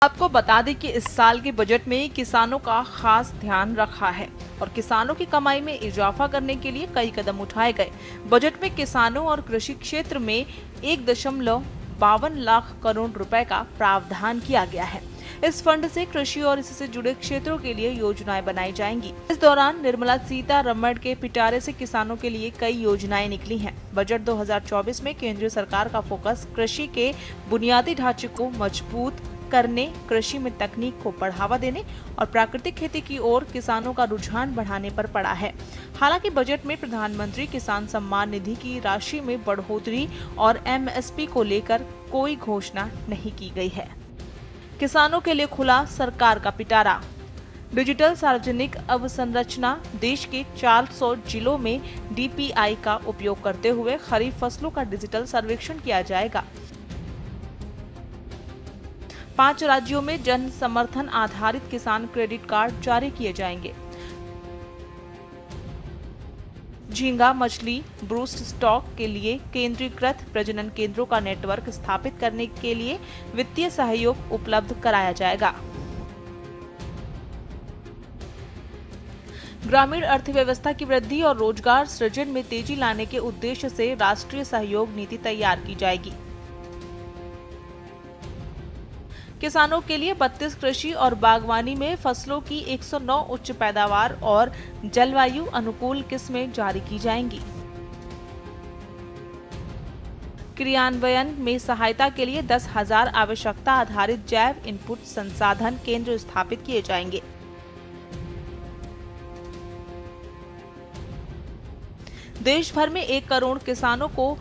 आपको बता दें कि इस साल के बजट में किसानों का खास ध्यान रखा है और किसानों की कमाई में इजाफा करने के लिए कई कदम उठाए गए। बजट में किसानों और कृषि क्षेत्र में 1.52 लाख करोड़ रुपए का प्रावधान किया गया है। इस फंड से कृषि और इससे जुड़े क्षेत्रों के लिए योजनाएं बनाई जाएंगी। इस दौरान निर्मला सीतारमण के पिटारे से किसानों के लिए कई योजनाएं निकली हैं। बजट 2024 में केंद्रीय सरकार का फोकस कृषि के बुनियादी ढांचे को मजबूत करने, कृषि में तकनीक को बढ़ावा देने और प्राकृतिक खेती की ओर किसानों का रुझान बढ़ाने पर पड़ा है। हालांकि बजट में प्रधानमंत्री किसान सम्मान निधि की राशि में बढ़ोतरी और एमएसपी को लेकर कोई घोषणा नहीं की गई है। किसानों के लिए खुला सरकार का पिटारा। डिजिटल सार्वजनिक अवसंरचना। देश के 400 जिलों में डीपीआई का उपयोग करते हुए खरीफ फसलों का डिजिटल सर्वेक्षण किया जाएगा। 5 राज्यों में जन समर्थन आधारित किसान क्रेडिट कार्ड जारी किए जाएंगे। झींगा मछली ब्रूस्ट स्टॉक के लिए केंद्रीकृत प्रजनन केंद्रों का नेटवर्क स्थापित करने के लिए वित्तीय सहयोग उपलब्ध कराया जाएगा। ग्रामीण अर्थव्यवस्था की वृद्धि और रोजगार सृजन में तेजी लाने के उद्देश्य से राष्ट्रीय सहयोग नीति तैयार की जाएगी। किसानों के लिए 32 कृषि और बागवानी में फसलों की 109 उच्च पैदावार और जलवायु अनुकूल किस्में जारी की जाएंगी। क्रियान्वयन में सहायता के लिए 10,000 आवश्यकता आधारित जैव इनपुट संसाधन केंद्र स्थापित किए जाएंगे। देश भर में 1 करोड़ किसानों को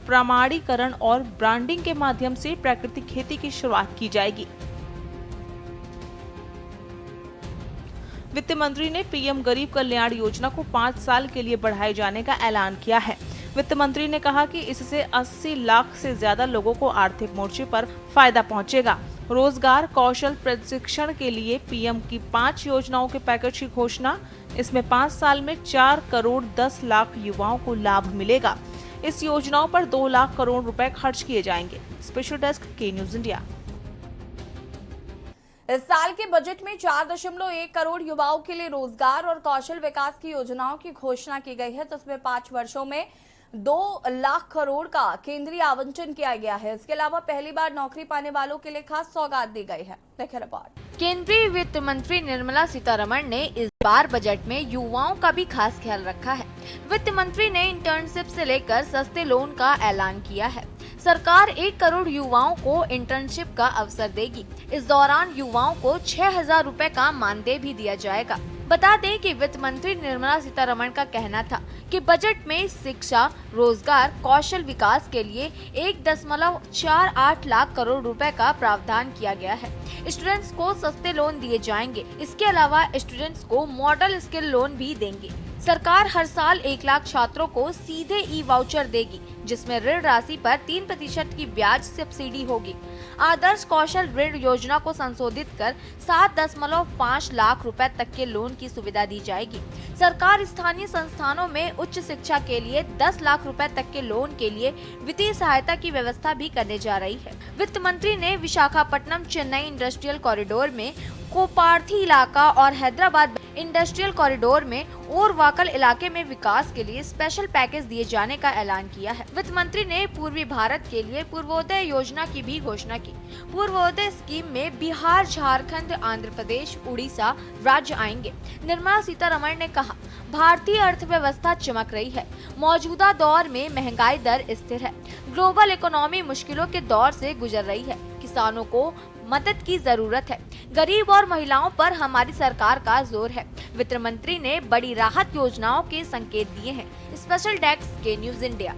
प्रमाणीकरण और ब्रांडिंग के माध्यम से प्राकृतिक खेती की शुरुआत की जाएगी। वित्त मंत्री ने पीएम गरीब कल्याण योजना को 5 साल के लिए बढ़ाए जाने का ऐलान किया है। वित्त मंत्री ने कहा कि इससे 80 लाख से ज्यादा लोगों को आर्थिक मोर्चे पर फायदा पहुंचेगा। रोजगार कौशल प्रशिक्षण के लिए पीएम की 5 योजनाओं के पैकेज की घोषणा। इसमें 5 साल में 4 करोड़ 10 लाख युवाओं को लाभ मिलेगा। इस योजनाओं पर 2 लाख करोड़ रुपए खर्च किए जाएंगे। स्पेशल डेस्क के न्यूज इंडिया। इस साल के बजट में 4.1 करोड़ युवाओं के लिए रोजगार और कौशल विकास की योजनाओं की घोषणा की गई है। तो इसमें 5 वर्षों में 2 लाख करोड़ का केंद्रीय आवंटन किया गया है। इसके अलावा पहली बार नौकरी पाने वालों के लिए खास सौगात दी गई है। देखिए रिपोर्ट। केंद्रीय वित्त मंत्री निर्मला सीतारमण ने इस बार बजट में युवाओं का भी खास ख्याल रखा है। वित्त मंत्री ने इंटर्नशिप से लेकर सस्ते लोन का ऐलान किया है। सरकार 1 करोड़ युवाओं को इंटर्नशिप का अवसर देगी। इस दौरान युवाओं को 6,000 रुपए का मानदेय भी दिया जाएगा। बता दें कि वित्त मंत्री निर्मला सीतारमण का कहना था कि बजट में शिक्षा, रोजगार, कौशल विकास के लिए 1.48 लाख करोड़ रुपए का प्रावधान किया गया है। स्टूडेंट्स को सस्ते लोन दिए जाएंगे। इसके अलावा स्टूडेंट्स को मॉडल स्किल लोन भी देंगे। सरकार हर साल 1 लाख छात्रों को सीधे ई वाउचर देगी, जिसमें ऋण राशि पर 3% की ब्याज सब्सिडी होगी। आदर्श कौशल ऋण योजना को संशोधित कर 7.5 लाख रुपए तक के लोन की सुविधा दी जाएगी। सरकार स्थानीय संस्थानों में उच्च शिक्षा के लिए 10 लाख रुपए तक के लोन के लिए वित्तीय सहायता की व्यवस्था भी करने जा रही है। वित्त मंत्री ने विशाखापट्टनम चेन्नई इंडस्ट्रियल कॉरिडोर में कोपार्थी इलाका और हैदराबाद इंडस्ट्रियल कॉरिडोर में ओरवाकल इलाके में विकास के लिए स्पेशल पैकेज दिए जाने का ऐलान किया है। वित्त मंत्री ने पूर्वी भारत के लिए पूर्वोदय योजना की भी घोषणा की। पूर्वोदय स्कीम में बिहार, झारखंड, आंध्र प्रदेश, उड़ीसा राज्य आएंगे। निर्मला सीतारमण ने कहा, भारतीय अर्थव्यवस्था चमक रही है। मौजूदा दौर में महंगाई दर स्थिर है। ग्लोबल इकोनॉमी मुश्किलों के दौर से गुजर रही है। किसानों को मदद की जरूरत है। गरीब और महिलाओं पर हमारी सरकार का जोर है। वित्त मंत्री ने बड़ी राहत योजनाओं के संकेत दिए हैं। स्पेशल डेस्क के न्यूज इंडिया।